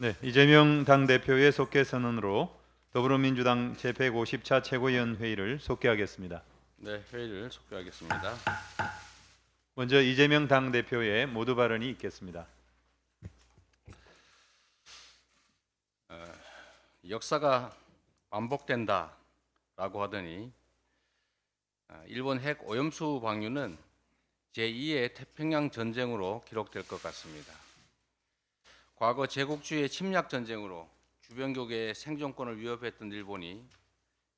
네, 이재명 당대표의 속개 선언으로 더불어민주당 제150차 최고위원 회의를 속개하겠습니다. 네, 회의를 속개하겠습니다. 먼저 이재명 당대표의 모두 발언이 있겠습니다. 역사가 반복된다라고 하더니 일본 핵 오염수 방류는 제2의 태평양 전쟁으로 기록될 것 같습니다. 과거 제국주의 침략 전쟁으로 주변국의 생존권을 위협했던 일본이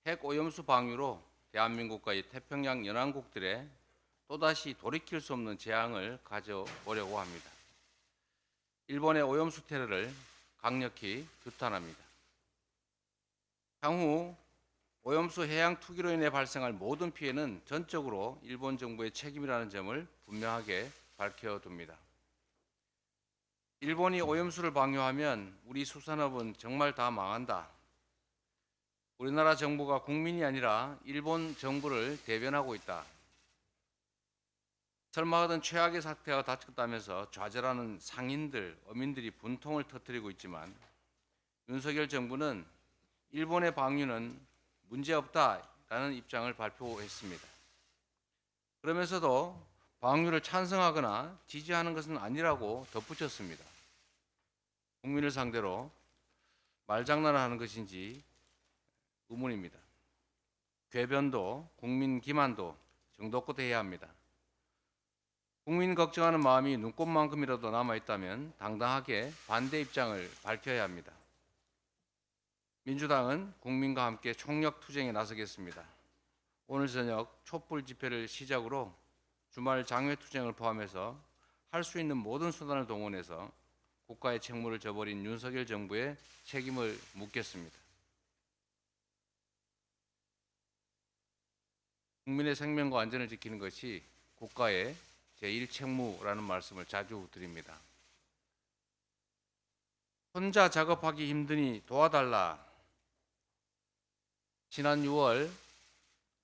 핵 오염수 방류로 대한민국과 태평양 연안국들에 또다시 돌이킬 수 없는 재앙을 가져오려고 합니다. 일본의 오염수 테러를 강력히 규탄합니다. 향후 오염수 해양 투기로 인해 발생할 모든 피해는 전적으로 일본 정부의 책임이라는 점을 분명하게 밝혀둡니다. 일본이 오염수를 방류하면 우리 수산업은 정말 다 망한다. 우리나라 정부가 국민이 아니라 일본 정부를 대변하고 있다. 설마 하던 최악의 사태가 닥쳤다면서 좌절하는 상인들, 어민들이 분통을 터뜨리고 있지만 윤석열 정부는 일본의 방류는 문제없다라는 입장을 발표했습니다. 그러면서도 방류를 찬성하거나 지지하는 것은 아니라고 덧붙였습니다. 국민을 상대로 말장난을 하는 것인지 의문입니다. 궤변도 국민 기만도 정도껏 해야 합니다. 국민 걱정하는 마음이 눈꼽만큼이라도 남아있다면 당당하게 반대 입장을 밝혀야 합니다. 민주당은 국민과 함께 총력 투쟁에 나서겠습니다. 오늘 저녁 촛불 집회를 시작으로 주말 장외 투쟁을 포함해서 할 수 있는 모든 수단을 동원해서 국가의 책무를 저버린 윤석열 정부의 책임을 묻겠습니다. 국민의 생명과 안전을 지키는 것이 국가의 제1책무라는 말씀을 자주 드립니다. 혼자 작업하기 힘드니 도와달라. 지난 6월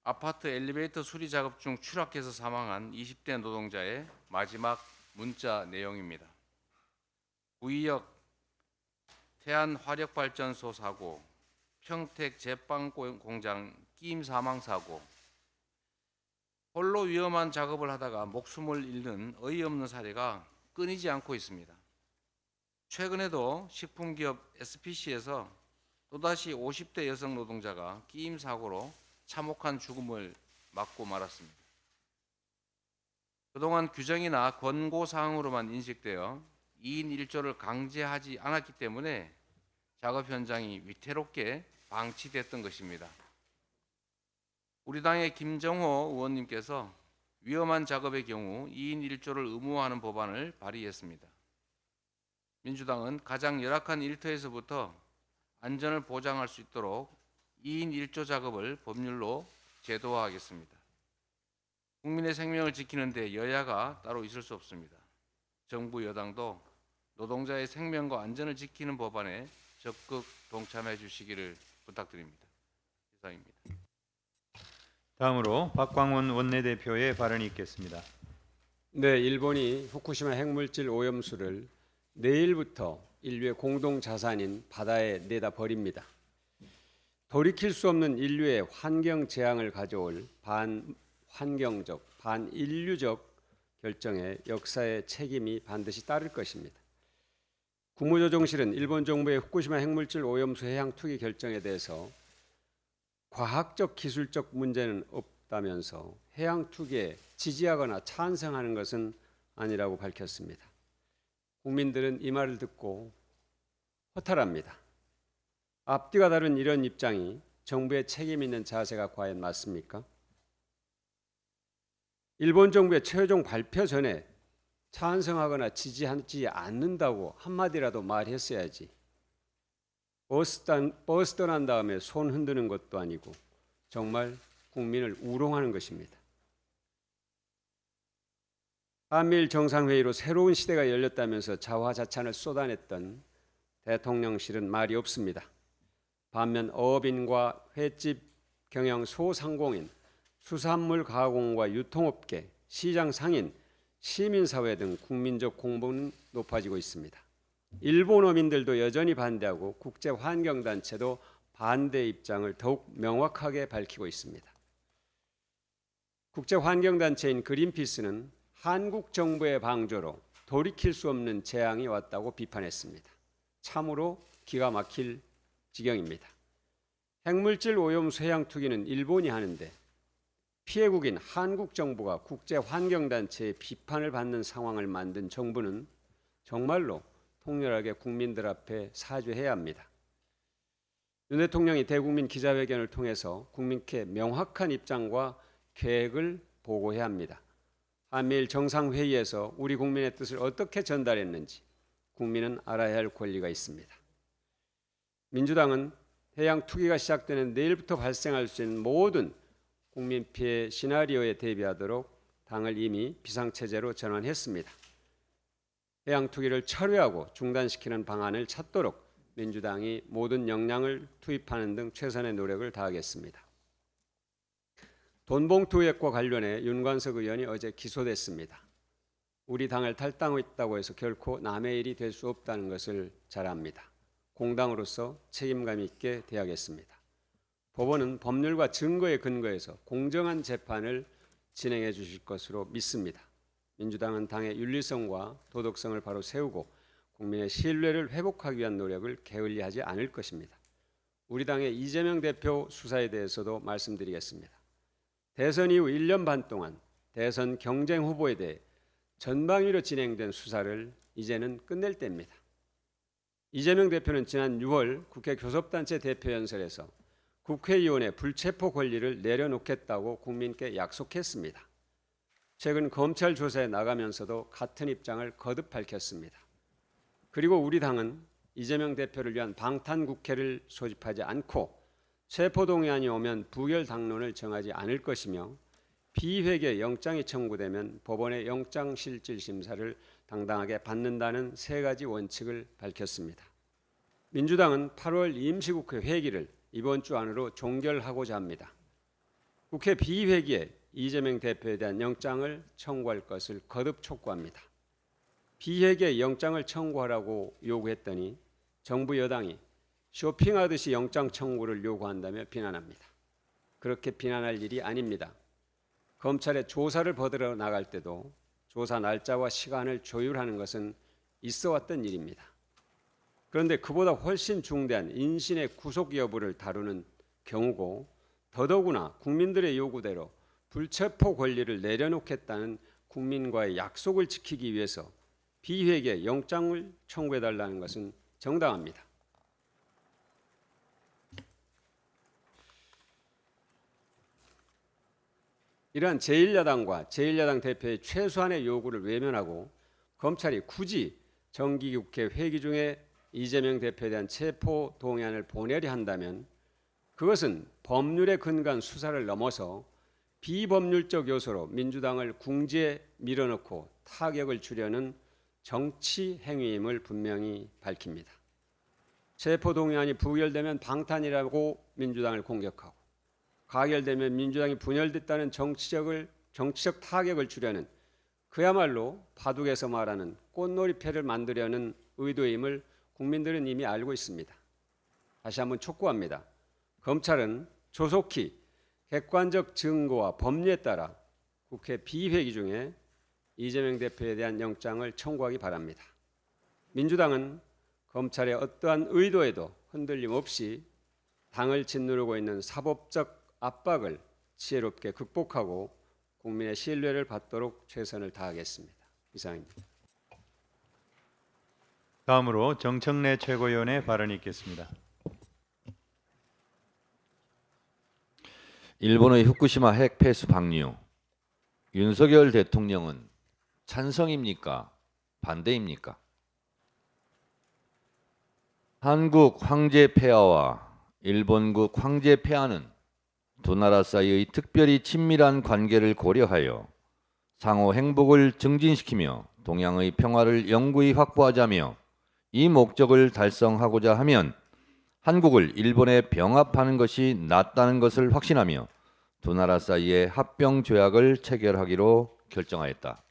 아파트 엘리베이터 수리 작업 중 추락해서 사망한 20대 노동자의 마지막 문자 내용입니다. 구의역 태안화력발전소 사고, 평택 제빵 공장 끼임 사망 사고, 홀로 위험한 작업을 하다가 목숨을 잃는 어이없는 사례가 끊이지 않고 있습니다. 최근에도 식품기업 SPC에서 또다시 50대 여성 노동자가 끼임 사고로 참혹한 죽음을 맞고 말았습니다. 그동안 규정이나 권고사항으로만 인식되어 2인 1조를 강제하지 않았기 때문에 작업 현장이 위태롭게 방치됐던 것입니다. 우리 당의 김정호 의원님께서 위험한 작업의 경우 2인 1조를 의무화하는 법안을 발의했습니다. 민주당은 가장 열악한 일터에서부터 안전을 보장할 수 있도록 2인 1조 작업을 법률로 제도화하겠습니다. 국민의 생명을 지키는 데 여야가 따로 있을 수 없습니다. 정부 여당도 노동자의 생명과 안전을 지키는 법안에 적극 동참해 주시기를 부탁드립니다. 이상입니다. 다음으로 박광원 원내대표의 발언이 있겠습니다. 네, 일본이 후쿠시마 핵물질 오염수를 내일부터 인류의 공동 자산인 바다에 내다 버립니다. 돌이킬 수 없는 인류의 환경 재앙을 가져올 반환경적, 반인류적 결정에 역사의 책임이 반드시 따를 것입니다. 국무조정실은 일본 정부의 후쿠시마 핵물질 오염수 해양 투기 결정에 대해서 과학적 기술적 문제는 없다면서 해양 투기에 지지하거나 찬성하는 것은 아니라고 밝혔습니다. 국민들은 이 말을 듣고 허탈합니다. 앞뒤가 다른 이런 입장이 정부의 책임 있는 자세가 과연 맞습니까? 일본 정부의 최종 발표 전에 찬성하거나 지지하지 않는다고 한마디라도 말했어야지. 버스 떠난 다음에 손 흔드는 것도 아니고 정말 국민을 우롱하는 것입니다. 한미일 정상회의로 새로운 시대가 열렸다면서 자화자찬을 쏟아냈던 대통령실은 말이 없습니다. 반면 어업인과 횟집 경영 소상공인, 수산물 가공과 유통업계, 시장 상인, 시민사회 등 국민적 공분은 높아지고 있습니다. 일본 어민들도 여전히 반대하고 국제 환경 단체도 반대 입장을 더욱 명확하게 밝히고 있습니다. 국제 환경 단체인 그린피스는 한국 정부의 방조로 돌이킬 수 없는 재앙이 왔다고 비판했습니다. 참으로 기가 막힐 지경입니다. 핵물질 오염수 해양 투기는 일본이 하는데 피해국인 한국 정부가 국제 환경 단체의 비판을 받는 상황을 만든 정부는 정말로 통렬하게 국민들 앞에 사죄해야 합니다. 윤 대통령이 대국민 기자회견을 통해서 국민께 명확한 입장과 계획을 보고해야 합니다. 한미일 정상회의에서 우리 국민의 뜻을 어떻게 전달했는지 국민은 알아야 할 권리가 있습니다. 민주당은 해양 투기가 시작되는 내일부터 발생할 수 있는 모든 국민 피해 시나리오에 대비하도록 당을 이미 비상체제로 전환했습니다. 해양 투기를 철회하고 중단시키는 방안을 찾도록 민주당이 모든 역량을 투입하는 등 최선의 노력을 다하겠습니다. 돈봉투 의혹과 관련해 윤관석 의원이 어제 기소됐습니다. 우리 당을 탈당했다고 해서 결코 남의 일이 될 수 없다는 것을 잘 압니다. 공당으로서 책임감 있게 대하겠습니다. 법원은 법률과 증거에 근거해서 공정한 재판을 진행해 주실 것으로 믿습니다. 민주당은 당의 윤리성과 도덕성을 바로 세우고 국민의 신뢰를 회복하기 위한 노력을 게을리하지 않을 것입니다. 우리 당의 이재명 대표 수사에 대해서도 말씀드리겠습니다. 대선 이후 1년 반 동안 대선 경쟁 후보에 대해 전방위로 진행된 수사를 이제는 끝낼 때입니다. 이재명 대표는 지난 6월 국회 교섭단체 대표연설에서 국회의원의 불체포 권리를 내려놓겠다고 국민께 약속했습니다. 최근 검찰 조사에 나가면서도 같은 입장을 거듭 밝혔습니다. 그리고 우리 당은 이재명 대표를 위한 방탄국회를 소집하지 않고 체포동의안이 오면 부결 당론을 정하지 않을 것이며 비회계 영장이 청구되면 법원의 영장실질심사를 당당하게 받는다는 세 가지 원칙을 밝혔습니다. 민주당은 8월 임시국회 회기를 이번 주 안으로 종결하고자 합니다. 국회 비회기에 이재명 대표에 대한 영장을 청구할 것을 거듭 촉구합니다. 비회기에 영장을 청구하라고 요구했더니 정부 여당이 쇼핑하듯이 영장 청구를 요구한다며 비난합니다. 그렇게 비난할 일이 아닙니다. 검찰의 조사를 받으러 나갈 때도 조사 날짜와 시간을 조율하는 것은 있어왔던 일입니다. 그런데 그보다 훨씬 중대한 인신의 구속 여부를 다루는 경우고 더더구나 국민들의 요구대로 불체포 권리를 내려놓겠다는 국민과의 약속을 지키기 위해서 비회계 영장을 청구해달라는 것은 정당합니다. 이러한 제1야당과 제1야당 대표의 최소한의 요구를 외면하고 검찰이 굳이 정기국회 회기 중에 이재명 대표에 대한 체포 동의안을 보내려 한다면 그것은 법률에 근거한 수사를 넘어서 비법률적 요소로 민주당을 궁지에 밀어넣고 타격을 주려는 정치 행위임을 분명히 밝힙니다. 체포 동의안이 부결되면 방탄이라고 민주당을 공격하고 가결되면 민주당이 분열됐다는 정치적 타격을 주려는 그야말로 바둑에서 말하는 꽃놀이패를 만들려는 의도임을 국민들은 이미 알고 있습니다. 다시 한번 촉구합니다. 검찰은 조속히 객관적 증거와 법리에 따라 국회 비회기 중에 이재명 대표에 대한 영장을 청구하기 바랍니다. 민주당은 검찰의 어떠한 의도에도 흔들림 없이 당을 짓누르고 있는 사법적 압박을 지혜롭게 극복하고 국민의 신뢰를 받도록 최선을 다하겠습니다. 이상입니다. 다음으로 정청래 최고위원의 발언이 있겠습니다. 일본의 후쿠시마 핵 폐수 방류, 윤석열 대통령은 찬성입니까? 반대입니까? 한국 황제 폐하와 일본국 황제 폐하는 두 나라 사이의 특별히 친밀한 관계를 고려하여 상호 행복을 증진시키며 동양의 평화를 영구히 확보하자며 이 목적을 달성하고자 하면 한국을 일본에 병합하는 것이 낫다는 것을 확신하며 두 나라 사이에 합병 조약을 체결하기로 결정하였다.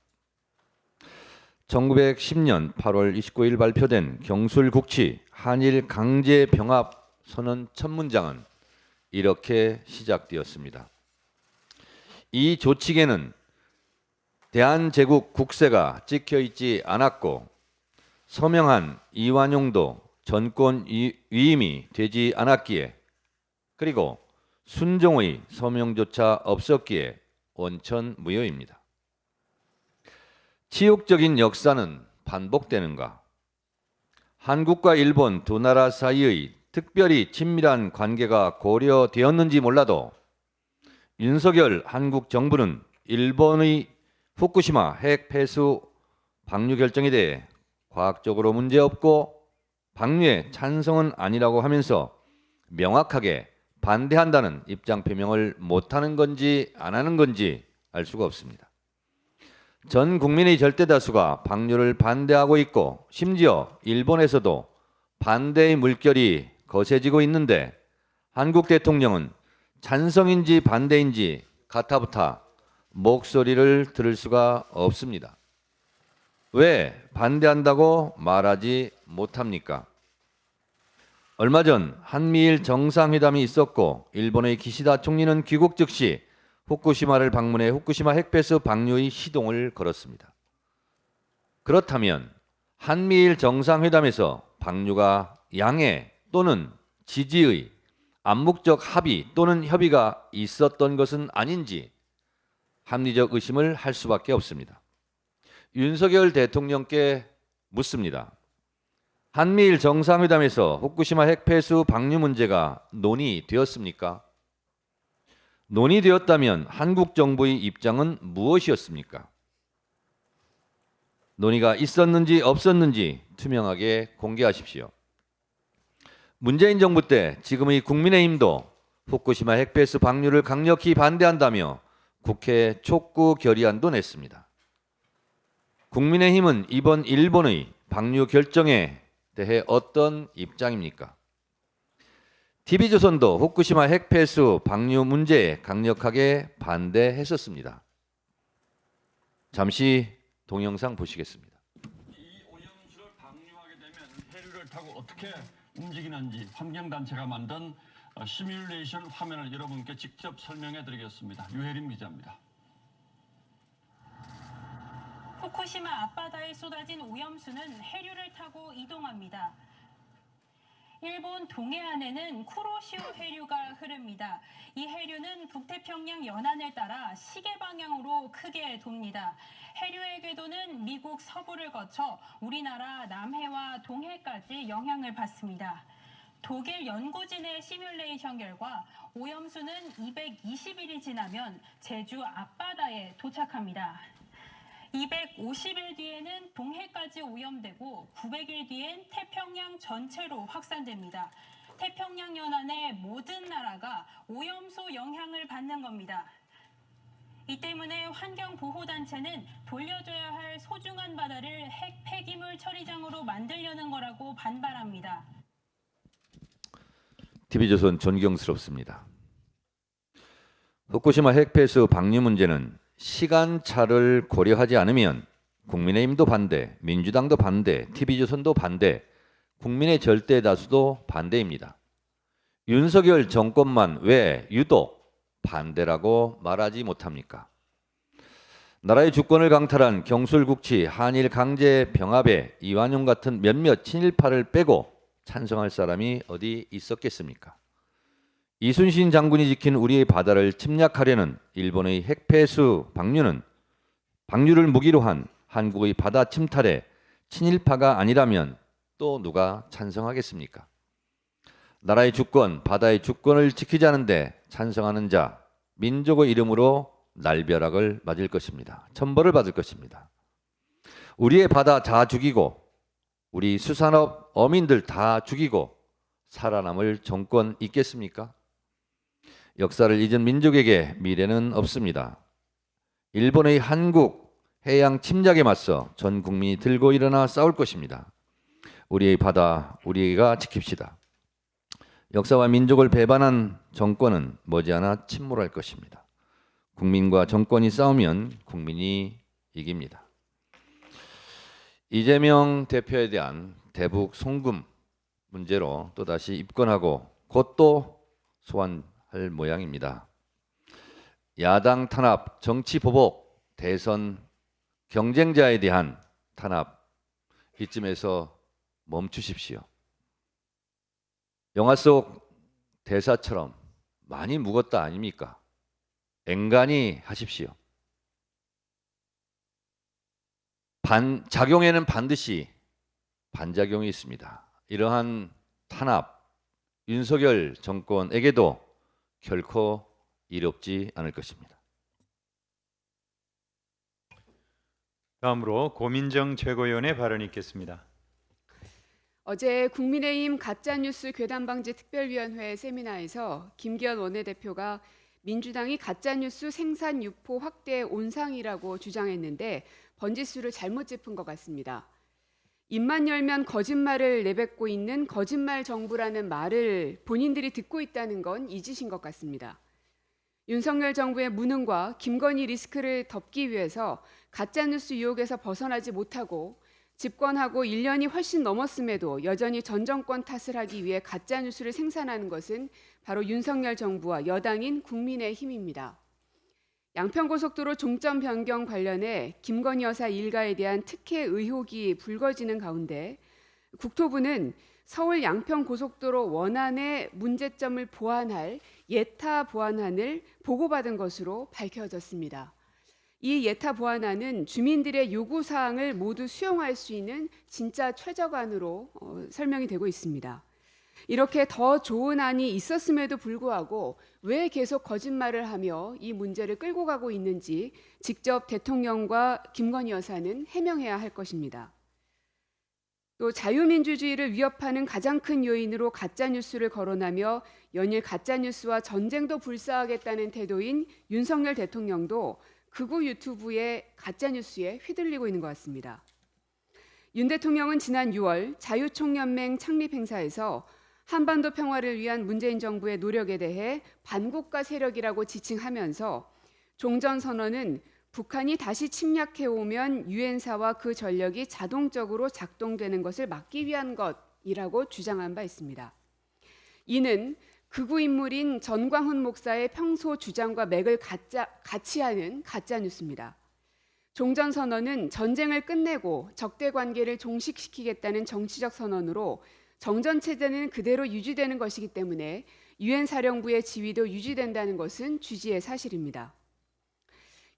1910년 8월 29일 발표된 경술국치 한일 강제 병합 선언 첫 문장은 이렇게 시작되었습니다. 이 조칙에는 대한제국 국세가 찍혀 있지 않았고 서명한 이완용도 전권 위임이 되지 않았기에, 그리고 순종의 서명조차 없었기에 원천무효입니다. 치욕적인 역사는 반복되는가? 한국과 일본 두 나라 사이의 특별히 친밀한 관계가 고려되었는지 몰라도 윤석열 한국 정부는 일본의 후쿠시마 핵 폐수 방류 결정에 대해 과학적으로 문제없고 방류에 찬성은 아니라고 하면서 명확하게 반대한다는 입장 표명을 못하는 건지 안 하는 건지 알 수가 없습니다. 전 국민의 절대 다수가 방류를 반대하고 있고 심지어 일본에서도 반대의 물결이 거세지고 있는데 한국 대통령은 찬성인지 반대인지 가타부타 목소리를 들을 수가 없습니다. 왜 반대한다고 말하지 못합니까? 얼마 전 한미일 정상회담이 있었고 일본의 기시다 총리는 귀국 즉시 후쿠시마를 방문해 후쿠시마 핵폐수 방류의 시동을 걸었습니다. 그렇다면 한미일 정상회담에서 방류가 양해 또는 지지의 암묵적 합의 또는 협의가 있었던 것은 아닌지 합리적 의심을 할 수밖에 없습니다. 윤석열 대통령께 묻습니다. 한미일 정상회담에서 후쿠시마 핵폐수 방류 문제가 논의되었습니까? 논의되었다면 한국 정부의 입장은 무엇이었습니까? 논의가 있었는지 없었는지 투명하게 공개하십시오. 문재인 정부 때 지금의 국민의힘도 후쿠시마 핵폐수 방류를 강력히 반대한다며 국회 촉구 결의안도 냈습니다. 국민의힘은 이번 일본의 방류 결정에 대해 어떤 입장입니까? TV조선도 후쿠시마 핵폐수 방류 문제에 강력하게 반대했었습니다. 잠시 동영상 보시겠습니다. 이 오염수를 방류하게 되면 해류를 타고 어떻게 움직이는지 환경단체가 만든 시뮬레이션 화면을 여러분께 직접 설명해 드리겠습니다. 유혜림 기자입니다. 후쿠시마 앞바다에 쏟아진 오염수는 해류를 타고 이동합니다. 일본 동해안에는 쿠로시오 해류가 흐릅니다. 이 해류는 북태평양 연안을 따라 시계 방향으로 크게 돕니다. 해류의 궤도는 미국 서부를 거쳐 우리나라 남해와 동해까지 영향을 받습니다. 독일 연구진의 시뮬레이션 결과 오염수는 220일이 지나면 제주 앞바다에 도착합니다. 250일 뒤에는 동해까지 오염되고 900일 뒤엔 태평양 전체로 확산됩니다. 태평양 연안의 모든 나라가 오염수 영향을 받는 겁니다. 이 때문에 환경보호단체는 돌려줘야 할 소중한 바다를 핵 폐기물 처리장으로 만들려는 거라고 반발합니다. TV조선 존경스럽습니다. 후쿠시마 핵폐수 방류 문제는 시간차를 고려하지 않으면 국민의힘도 반대, 민주당도 반대, TV조선도 반대, 국민의 절대 다수도 반대입니다. 윤석열 정권만 왜 유독 반대라고 말하지 못합니까? 나라의 주권을 강탈한 경술국치 한일 강제 병합에 이완용 같은 몇몇 친일파를 빼고 찬성할 사람이 어디 있었겠습니까? 이순신 장군이 지킨 우리의 바다를 침략하려는 일본의 핵폐수 방류를 무기로 한 한국의 바다 침탈에 친일파가 아니라면 또 누가 찬성하겠습니까? 나라의 주권, 바다의 주권을 지키자는데 찬성하는 자, 민족의 이름으로 날벼락을 맞을 것입니다. 천벌을 받을 것입니다. 우리의 바다 다 죽이고 우리 수산업 어민들 다 죽이고 살아남을 정권 있겠습니까? 역사를 잊은 민족에게 미래는 없습니다. 일본의 한국 해양 침략에 맞서 전 국민이 들고 일어나 싸울 것입니다. 우리의 바다 우리가 지킵시다. 역사와 민족을 배반한 정권은 머지않아 침몰할 것입니다. 국민과 정권이 싸우면 국민이 이깁니다. 이재명 대표에 대한 대북 송금 문제로 또다시 입건하고 곧 또 소환할 모양입니다. 야당 탄압, 정치 보복, 대선 경쟁자에 대한 탄압 이쯤에서 멈추십시오. 영화 속 대사처럼 많이 묵었다 아닙니까? 앵간히 하십시오. 작용에는 반드시 반작용이 있습니다. 이러한 탄압, 윤석열 정권에게도 결코 이롭지 않을 것입니다. 다음으로 고민정 최고위원의 발언이 있겠습니다. 어제 국민의힘 가짜뉴스 괴담방지 특별위원회 세미나에서 김기현 원내대표가 민주당이 가짜뉴스 생산 유포 확대의 온상이라고 주장했는데 번지수를 잘못 짚은 것 같습니다. 입만 열면 거짓말을 내뱉고 있는 거짓말 정부라는 말을 본인들이 듣고 있다는 건 잊으신 것 같습니다. 윤석열 정부의 무능과 김건희 리스크를 덮기 위해서 가짜뉴스 유혹에서 벗어나지 못하고 집권하고 1년이 훨씬 넘었음에도 여전히 전 정권 탓을 하기 위해 가짜뉴스를 생산하는 것은 바로 윤석열 정부와 여당인 국민의힘입니다. 양평고속도로 종점 변경 관련해 김건희 여사 일가에 대한 특혜 의혹이 불거지는 가운데 국토부는 서울 양평고속도로 원안의 문제점을 보완할 예타 보완안을 보고받은 것으로 밝혀졌습니다. 이 예타 보완안은 주민들의 요구사항을 모두 수용할 수 있는 진짜 최저안으로 설명이 되고 있습니다. 이렇게 더 좋은 안이 있었음에도 불구하고 왜 계속 거짓말을 하며 이 문제를 끌고 가고 있는지 직접 대통령과 김건희 여사는 해명해야 할 것입니다. 또 자유민주주의를 위협하는 가장 큰 요인으로 가짜뉴스를 거론하며 연일 가짜뉴스와 전쟁도 불사하겠다는 태도인 윤석열 대통령도 극우 유튜브의 가짜뉴스에 휘둘리고 있는 것 같습니다. 윤 대통령은 지난 6월 자유총연맹 창립 행사에서 한반도 평화를 위한 문재인 정부의 노력에 대해 반국가 세력이라고 지칭하면서 종전선언은 북한이 다시 침략해오면 유엔사와 그 전력이 자동적으로 작동되는 것을 막기 위한 것이라고 주장한 바 있습니다. 이는 극우 인물인 전광훈 목사의 평소 주장과 맥을 같이 하는 가짜뉴스입니다. 종전선언은 전쟁을 끝내고 적대 관계를 종식시키겠다는 정치적 선언으로 정전체제는 그대로 유지되는 것이기 때문에 유엔 사령부의 지위도 유지된다는 것은 주지의 사실입니다.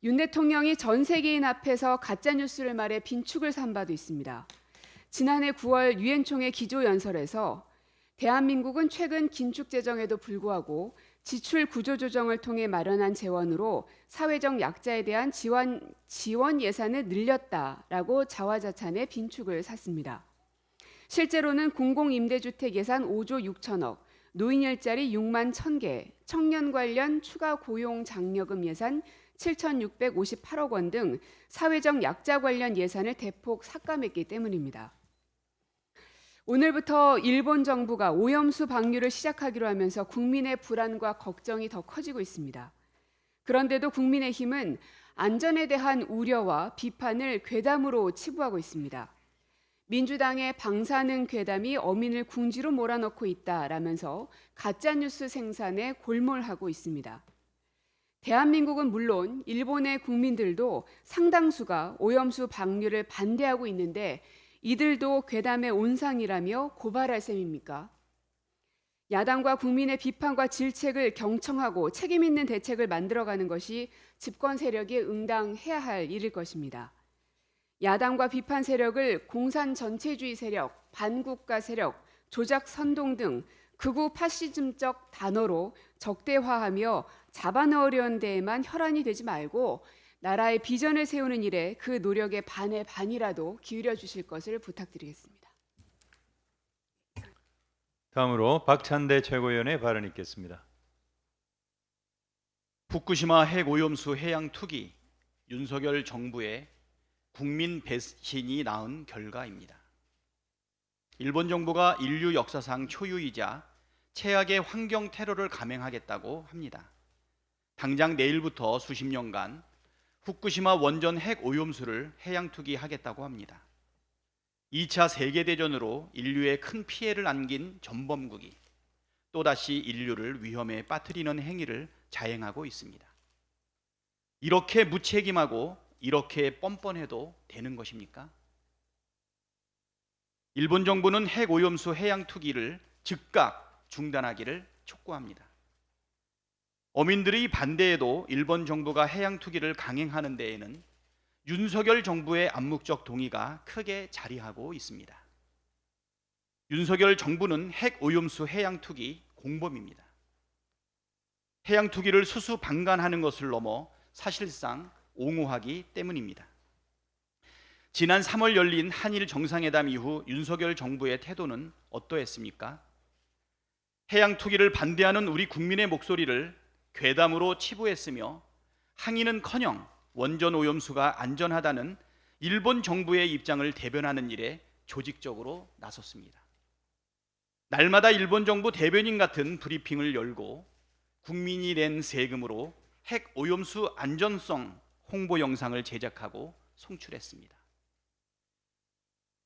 윤 대통령이 전 세계인 앞에서 가짜뉴스를 말해 빈축을 산 바도 있습니다. 지난해 9월 유엔 총회 기조연설에서 대한민국은 최근 긴축 재정에도 불구하고 지출 구조조정을 통해 마련한 재원으로 사회적 약자에 대한 지원 예산을 늘렸다라고 자화자찬의 빈축을 샀습니다. 실제로는 공공임대주택 예산 5조 6천억, 노인 일자리 6만 1,000개, 청년 관련 추가 고용 장려금 예산 7,658억 원 등 사회적 약자 관련 예산을 대폭 삭감했기 때문입니다. 오늘부터 일본 정부가 오염수 방류를 시작하기로 하면서 국민의 불안과 걱정이 더 커지고 있습니다. 그런데도 국민의힘은 안전에 대한 우려와 비판을 괴담으로 치부하고 있습니다. 민주당의 방사능 괴담이 어민을 궁지로 몰아넣고 있다라면서 가짜뉴스 생산에 골몰하고 있습니다. 대한민국은 물론 일본의 국민들도 상당수가 오염수 방류를 반대하고 있는데 이들도 괴담의 온상이라며 고발할 셈입니까? 야당과 국민의 비판과 질책을 경청하고 책임 있는 대책을 만들어가는 것이 집권 세력이 응당해야 할 일일 것입니다. 야당과 비판 세력을 공산 전체주의 세력, 반국가 세력, 조작 선동 등 극우 파시즘적 단어로 적대화하며 잡아넣으려는 데에만 혈안이 되지 말고 나라의 비전을 세우는 일에 그 노력의 반의 반이라도 기울여 주실 것을 부탁드리겠습니다. 다음으로 박찬대 최고위원의 발언이 있겠습니다. 후쿠시마 핵오염수 해양 투기, 윤석열 정부의 국민 배신이 낳은 결과입니다. 일본 정부가 인류 역사상 초유이자 최악의 환경 테러를 감행하겠다고 합니다. 당장 내일부터 수십 년간 후쿠시마 원전 핵 오염수를 해양 투기하겠다고 합니다. 2차 세계대전으로 인류에 큰 피해를 안긴 전범국이 또다시 인류를 위험에 빠뜨리는 행위를 자행하고 있습니다. 이렇게 무책임하고 이렇게 뻔뻔해도 되는 것입니까? 일본 정부는 핵 오염수 해양 투기를 즉각 중단하기를 촉구합니다. 어민들의 반대에도 일본 정부가 해양 투기를 강행하는 데에는 윤석열 정부의 암묵적 동의가 크게 자리하고 있습니다. 윤석열 정부는 핵 오염수 해양 투기 공범입니다. 해양 투기를 수수방관하는 것을 넘어 사실상 옹호하기 때문입니다. 지난 3월 열린 한일 정상회담 이후 윤석열 정부의 태도는 어떠했습니까? 해양 투기를 반대하는 우리 국민의 목소리를 괴담으로 치부했으며 항의는커녕 원전 오염수가 안전하다는 일본 정부의 입장을 대변하는 일에 조직적으로 나섰습니다. 날마다 일본 정부 대변인 같은 브리핑을 열고 국민이 낸 세금으로 핵 오염수 안전성 홍보 영상을 제작하고 송출했습니다.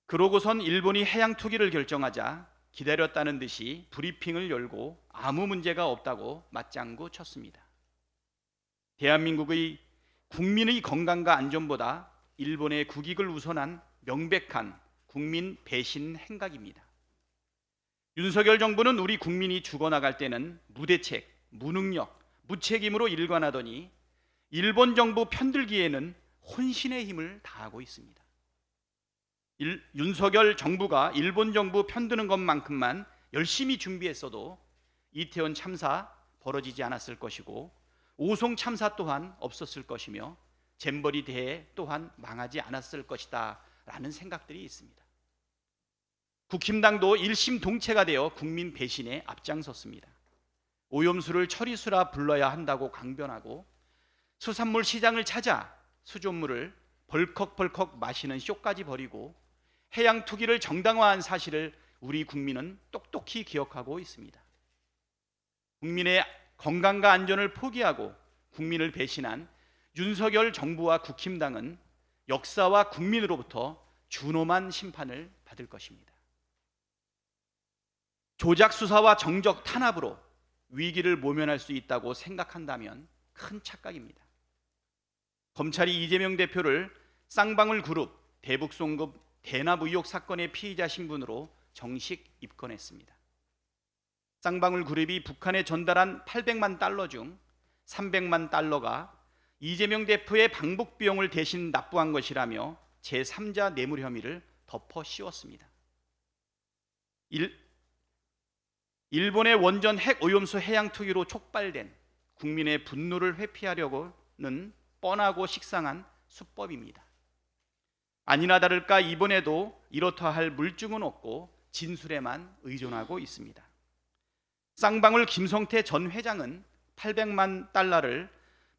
그러고선 일본이 해양 투기를 결정하자 기다렸다는 듯이 브리핑을 열고 아무 문제가 없다고 맞장구 쳤습니다. 대한민국의 국민의 건강과 안전보다 일본의 국익을 우선한 명백한 국민 배신 행각입니다. 윤석열 정부는 우리 국민이 죽어나갈 때는 무대책, 무능력, 무책임으로 일관하더니 일본 정부 편들기에는 혼신의 힘을 다하고 있습니다. 윤석열 정부가 일본 정부 편드는 것만큼만 열심히 준비했어도 이태원 참사 벌어지지 않았을 것이고 오송 참사 또한 없었을 것이며 잼버리 대회 또한 망하지 않았을 것이다 라는 생각들이 있습니다. 국힘당도 일심동체가 되어 국민 배신에 앞장섰습니다. 오염수를 처리수라 불러야 한다고 강변하고 수산물 시장을 찾아 수돗물을 벌컥벌컥 마시는 쇼까지 벌이고 해양 투기를 정당화한 사실을 우리 국민은 똑똑히 기억하고 있습니다. 국민의 건강과 안전을 포기하고 국민을 배신한 윤석열 정부와 국힘당은 역사와 국민으로부터 준엄한 심판을 받을 것입니다. 조작 수사와 정적 탄압으로 위기를 모면할 수 있다고 생각한다면 큰 착각입니다. 검찰이 이재명 대표를 쌍방울 그룹 대북송금 대납 의혹 사건의 피의자 신분으로 정식 입건했습니다. 쌍방울 그룹이 북한에 전달한 800만 달러 중 300만 달러가 이재명 대표의 방북 비용을 대신 납부한 것이라며 제3자 뇌물 혐의를 덮어 씌웠습니다. 일본의 원전 핵 오염수 해양 투기로 촉발된 국민의 분노를 회피하려고는 뻔하고 식상한 수법입니다. 아니나 다를까 이번에도 이렇다 할 물증은 없고 진술에만 의존하고 있습니다. 쌍방울 김성태 전 회장은 800만 달러를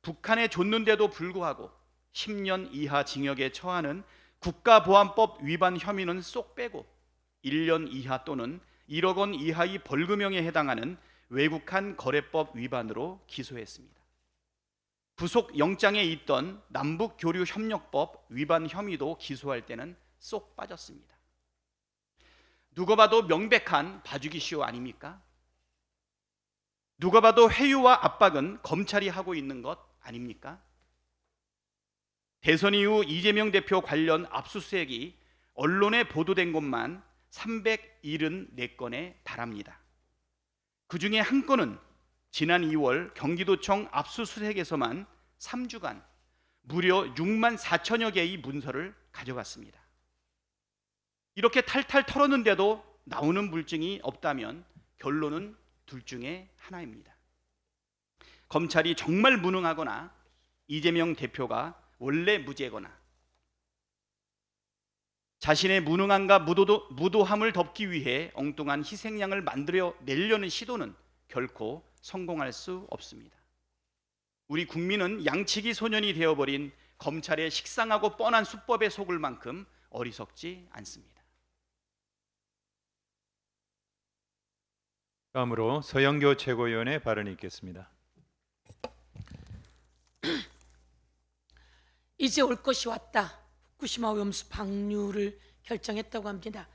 북한에 줬는데도 불구하고 10년 이하 징역에 처하는 국가보안법 위반 혐의는 쏙 빼고 1년 이하 또는 1억 원 이하의 벌금형에 해당하는 외국한 거래법 위반으로 기소했습니다. 구속 영장에 있던 남북교류협력법 위반 혐의도 기소할 때는 쏙 빠졌습니다. 누가 봐도 명백한 봐주기 쇼 아닙니까? 누가 봐도 회유와 압박은 검찰이 하고 있는 것 아닙니까? 대선 이후 이재명 대표 관련 압수수색이 언론에 보도된 것만 374건에 달합니다. 그중에 한 건은 지난 2월 경기도청 압수수색에서만 3주간 무려 6만 4천여 개의 문서를 가져갔습니다. 이렇게 탈탈 털었는데도 나오는 물증이 없다면 결론은 둘 중에 하나입니다. 검찰이 정말 무능하거나 이재명 대표가 원래 무죄거나 자신의 무능함과 무도함을 덮기 위해 엉뚱한 희생양을 만들어 내려는 시도는 결코 성공할 수 없습니다. 우리 국민은 양치기 소년이 되어버린 검찰의 식상하고 뻔한 수법에 속을 만큼 어리석지 않습니다. 다음으로 서영교 최고위원의 발언이 있겠습니다. 이제 올 것이 왔다. 후쿠시마 오염수 방류를 결정했다고 합니다.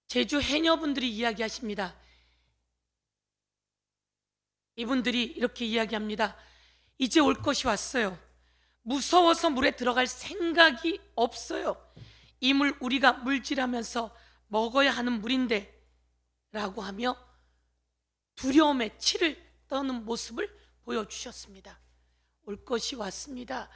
제주 해녀분들이 이야기하십니다. 이분들이 이렇게 이야기합니다. 이제 올 것이 왔어요. 무서워서 물에 들어갈 생각이 없어요. 이 물 우리가 물질하면서 먹어야 하는 물인데 라고 하며 두려움에 치를 떠는 모습을 보여주셨습니다. 올 것이 왔습니다.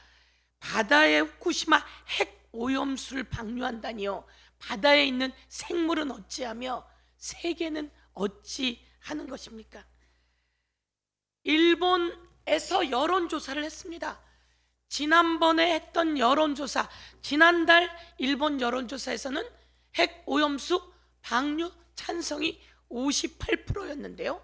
바다의 후쿠시마 핵 오염수를 방류한다니요. 바다에 있는 생물은 어찌하며 세계는 어찌하는 것입니까? 일본에서 여론조사를 했습니다. 지난번에 했던 여론조사, 지난달 일본 여론조사에서는 핵 오염수 방류 찬성이 58%였는데요.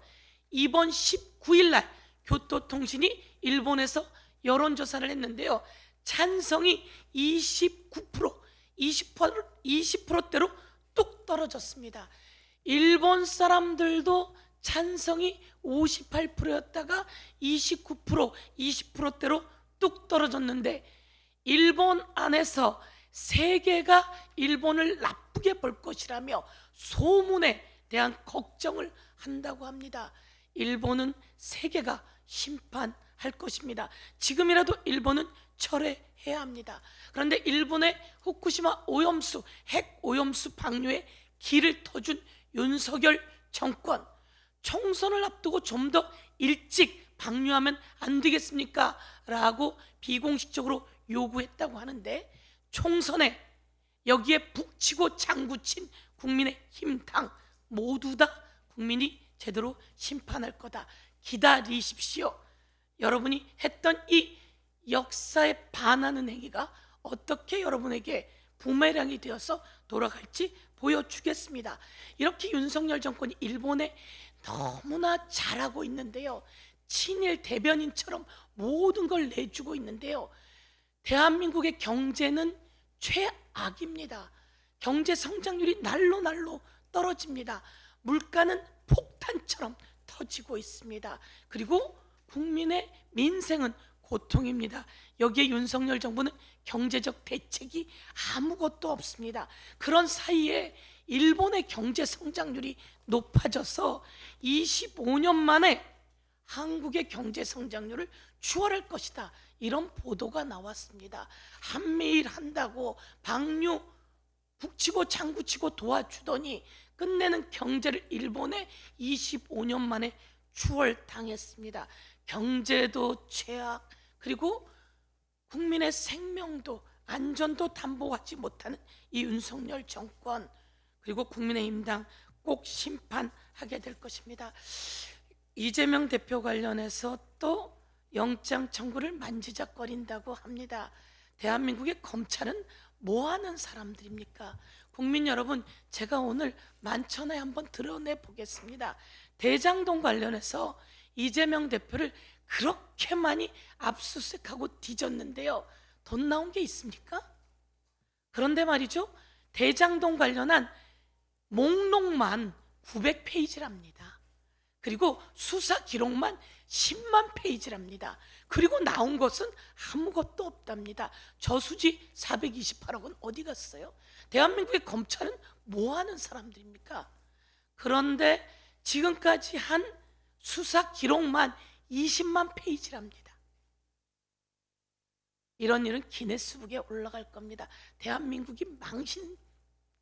이번 19일 날 교토통신이 일본에서 여론조사를 했는데요. 찬성이 29%, 20%대로 뚝 떨어졌습니다. 일본 사람들도 찬성이 58%였다가 29%, 20%대로 뚝 떨어졌는데 일본 안에서 세계가 일본을 나쁘게 볼 것이라며 소문에 대한 걱정을 한다고 합니다. 일본은 세계가 심판할 것입니다. 지금이라도 일본은 철회해야 합니다. 그런데 일본의 후쿠시마 오염수, 핵 오염수 방류에 길을 터준 윤석열 정권, 총선을 앞두고 좀 더 일찍 방류하면 안 되겠습니까? 라고 비공식적으로 요구했다고 하는데 총선에 여기에 북치고 장구친 국민의힘당 모두 다 국민이 제대로 심판할 거다. 기다리십시오. 여러분이 했던 이 역사에 반하는 행위가 어떻게 여러분에게 부메랑이 되어서 돌아갈지 보여주겠습니다. 이렇게 윤석열 정권이 일본에 너무나 잘하고 있는데요. 친일 대변인처럼 모든 걸 내주고 있는데요. 대한민국의 경제는 최악입니다. 경제 성장률이 날로 떨어집니다. 물가는 폭탄처럼 터지고 있습니다. 그리고 국민의 민생은 고통입니다. 여기에 윤석열 정부는 경제적 대책이 아무것도 없습니다. 그런 사이에 일본의 경제 성장률이 높아져서 25년 만에 한국의 경제 성장률을 추월할 것이다. 이런 보도가 나왔습니다. 한미일 한다고 방류 북치고 장구치고 도와주더니 끝내는 경제를 일본에 25년 만에 추월당했습니다. 경제도 최악, 그리고 국민의 생명도 안전도 담보하지 못하는 이 윤석열 정권, 그리고 국민의힘당 꼭 심판하게 될 것입니다. 이재명 대표 관련해서 또 영장 청구를 만지작거린다고 합니다. 대한민국의 검찰은 뭐 하는 사람들입니까? 국민 여러분, 제가 오늘 만천하에 한번 드러내 보겠습니다. 대장동 관련해서 이재명 대표를 그렇게 많이 압수수색하고 뒤졌는데요. 돈 나온 게 있습니까? 그런데 말이죠, 대장동 관련한 목록만 900페이지랍니다. 그리고 수사 기록만 10만 페이지랍니다. 그리고 나온 것은 아무것도 없답니다. 저수지 428억은 어디 갔어요? 대한민국의 검찰은 뭐 하는 사람들입니까? 그런데 지금까지 한 수사 기록만 20만 페이지랍니다. 이런 일은 기네스북에 올라갈 겁니다. 대한민국이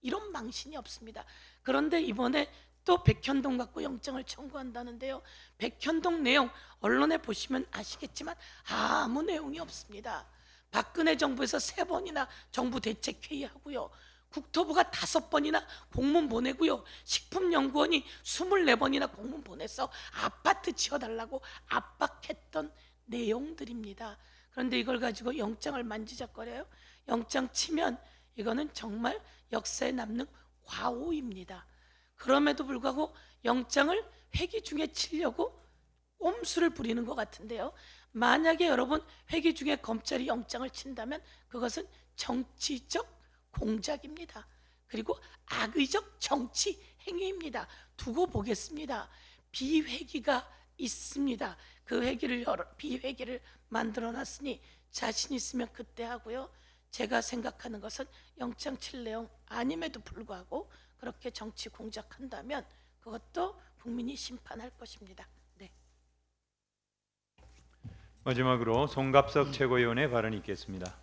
이런 망신이 없습니다. 그런데 이번에 또 백현동 갖고 영장을 청구한다는데요. 백현동 내용 언론에 보시면 아시겠지만 아무 내용이 없습니다. 박근혜 정부에서 3번이나 정부 대책회의하고요. 국토부가 5번이나 공문 보내고요. 식품연구원이 24번이나 공문 보내서 아파트 지어달라고 압박했던 내용들입니다. 그런데 이걸 가지고 영장을 만지작거려요. 영장 치면 이거는 정말 역사에 남는 과오입니다. 그럼에도 불구하고 영장을 회기 중에 치려고 꼼수를 부리는 것 같은데요. 만약에 여러분 회기 중에 검찰이 영장을 친다면 그것은 정치적 공작입니다. 그리고 악의적 정치 행위입니다. 두고 보겠습니다. 비회기가 있습니다. 그 비회기를 만들어놨으니 자신 있으면 그때 하고요. 제가 생각하는 것은 영장 칠 내용 아님에도 불구하고 그렇게 정치 공작한다면 그것도 국민이 심판할 것입니다. 네. 마지막으로 송갑석 최고위원의 발언이 있겠습니다.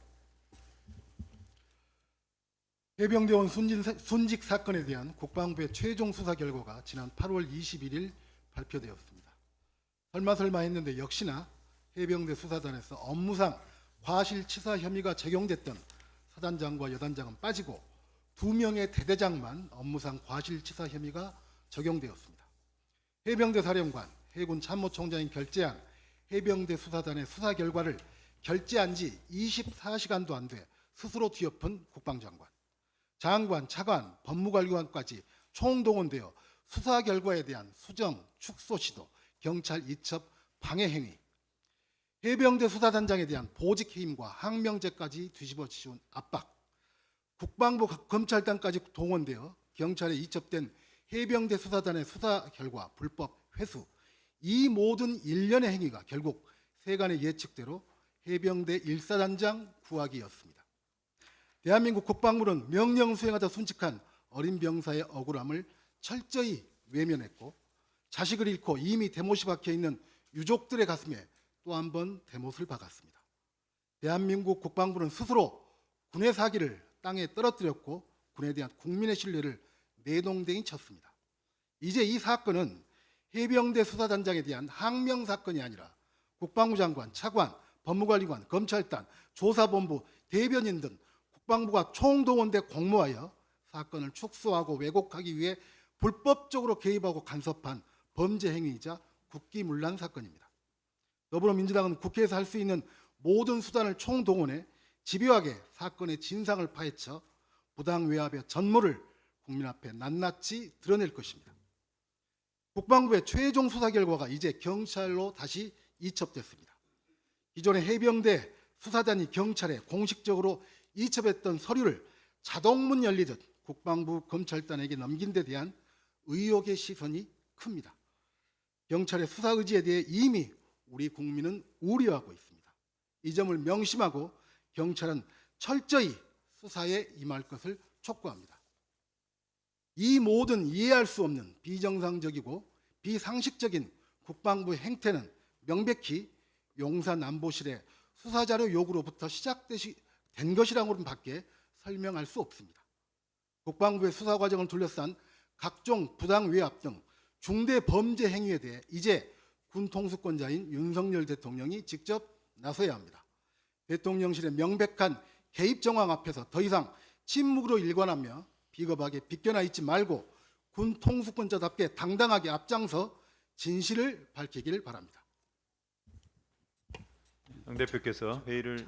해병대원 순직 사건에 대한 국방부의 최종 수사 결과가 지난 8월 21일 발표되었습니다. 설마 했는데 역시나 해병대 수사단에서 업무상 과실치사 혐의가 적용됐던 사단장과 여단장은 빠지고 2명의 대대장만 업무상 과실치사 혐의가 적용되었습니다. 해병대 사령관, 해군 참모총장이 결재한 해병대 수사단의 수사 결과를 결재한 지 24시간도 안 돼 스스로 뒤엎은 국방장관, 장관, 차관, 법무관리관까지 총동원되어 수사 결과에 대한 수정, 축소 시도, 경찰 이첩, 방해 행위, 해병대 수사단장에 대한 보직 해임과 항명죄까지 뒤집어 씌운 압박, 국방부 검찰단까지 동원되어 경찰에 이첩된 해병대 수사단의 수사 결과 불법 회수, 이 모든 일련의 행위가 결국 세간의 예측대로 해병대 1사단장 구하기였습니다. 대한민국 국방부는 명령 수행하다 순직한 어린 병사의 억울함을 철저히 외면했고 자식을 잃고 이미 대못이 박혀있는 유족들의 가슴에 또 한 번 대못을 박았습니다. 대한민국 국방부는 스스로 군의 사기를 땅에 떨어뜨렸고 군에 대한 국민의 신뢰를 내동댕이 쳤습니다. 이제 이 사건은 해병대 수사단장에 대한 항명 사건이 아니라 국방부 장관, 차관, 법무관리관, 검찰단, 조사본부, 대변인 등 국방부가 총동원돼 공모하여 사건을 축소하고 왜곡하기 위해 불법적으로 개입하고 간섭한 범죄 행위이자 국기문란 사건입니다. 더불어민주당은 국회에서 할 수 있는 모든 수단을 총동원해 집요하게 사건의 진상을 파헤쳐 부당외압의 전모를 국민 앞에 낱낱이 드러낼 것입니다. 국방부의 최종 수사 결과가 이제 경찰로 다시 이첩됐습니다. 기존의 해병대 수사단이 경찰에 공식적으로 이첩했던 서류를 자동문 열리듯 국방부 검찰단에게 넘긴 데 대한 의혹의 시선이 큽니다. 경찰의 수사 의지에 대해 이미 우리 국민은 우려하고 있습니다. 이 점을 명심하고 경찰은 철저히 수사에 임할 것을 촉구합니다. 이 모든 이해할 수 없는 비정상적이고 비상식적인 국방부의 행태는 명백히 용산안보실의 수사자료 요구로부터 시작된 것이라고는 밖에 설명할 수 없습니다. 국방부의 수사 과정을 둘러싼 각종 부당 외압 등 중대 범죄 행위에 대해 이제 군 통수권자인 윤석열 대통령이 직접 나서야 합니다. 대통령실의 명백한 개입 정황 앞에서 더 이상 침묵으로 일관하며 비겁하게 비껴나 있지 말고 군 통수권자답게 당당하게 앞장서 진실을 밝히길 바랍니다. 당 대표께서 회의를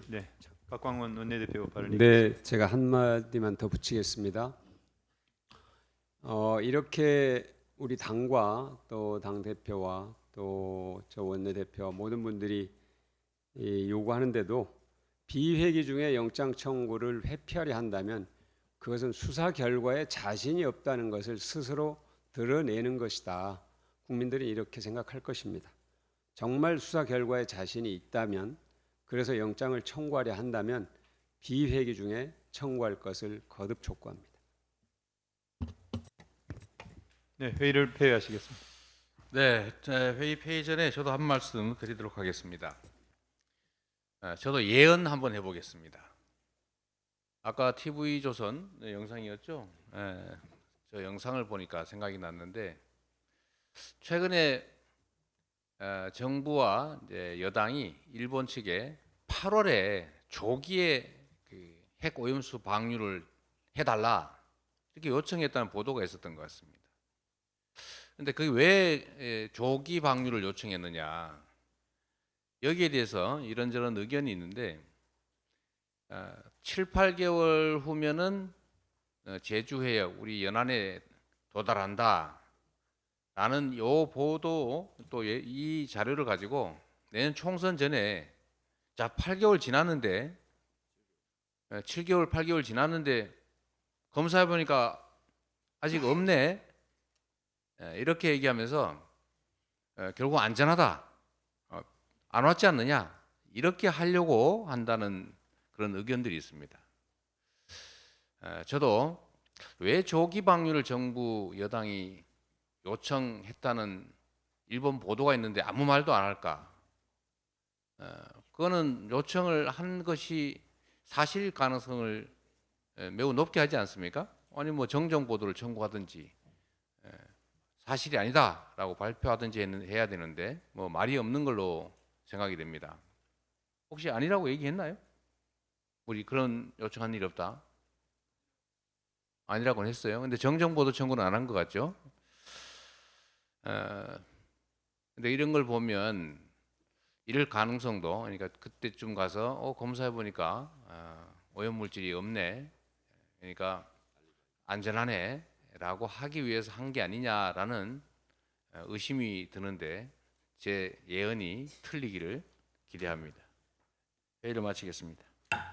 박광원 원내대표 발언이 네, 제가 한마디만 더 붙이겠습니다. 이렇게 우리 당과 또 당 대표와 또 저 원내대표 모든 분들이 요구하는데도 비회기 중에 영장 청구를 회피하려 한다면 그것은 수사 결과에 자신이 없다는 것을 스스로 드러내는 것이다. 국민들이 이렇게 생각할 것입니다. 정말 수사 결과에 자신이 있다면, 그래서 영장을 청구하려 한다면 비회기 중에 청구할 것을 거듭 촉구합니다. 네, 회의를 폐회하시겠습니다. 네, 회의 폐기 전에 저도 한 말씀 드리도록 하겠습니다. 저도 예언 한번 해보겠습니다. 아까 TV조선 영상이었죠? 저 영상을 보니까 생각이 났는데 최근에 정부와 이제 여당이 일본 측에 8월에 조기에 그 핵 오염수 방류를 해달라 이렇게 요청했다는 보도가 있었던 것 같습니다. 그런데 그게 왜 조기 방류를 요청했느냐? 여기에 대해서 이런저런 의견이 있는데 7, 8개월 후면은 제주 해역 우리 연안에 도달한다. 라는 요 보도 또 이 자료를 가지고 내년 총선 전에 자 8개월 지났는데 7개월 8개월 지났는데 검사해 보니까 아직 없네 이렇게 얘기하면서 결국 안전하다 안 왔지 않느냐 이렇게 하려고 한다는 그런 의견들이 있습니다. 저도 왜 조기 방류를 정부 여당이 요청했다는 일본 보도가 있는데 아무 말도 안 할까? 그거는 요청을 한 것이 사실 가능성을 매우 높게 하지 않습니까? 아니 뭐 정정 보도를 청구하든지 사실이 아니다라고 발표하든지 해야 되는데 뭐 말이 없는 걸로 생각이 됩니다. 혹시 아니라고 얘기했나요? 우리 그런 요청한 일이 없다. 아니라고는 했어요. 근데 정정 보도 청구는 안 한 것 같죠? 근데 이런 걸 보면 이럴 가능성도, 그러니까 그때쯤 가서 검사해 보니까 오염 물질이 없네, 그러니까 안전하네라고 하기 위해서 한 게 아니냐라는 의심이 드는데 제 예언이 틀리기를 기대합니다. 회의를 마치겠습니다.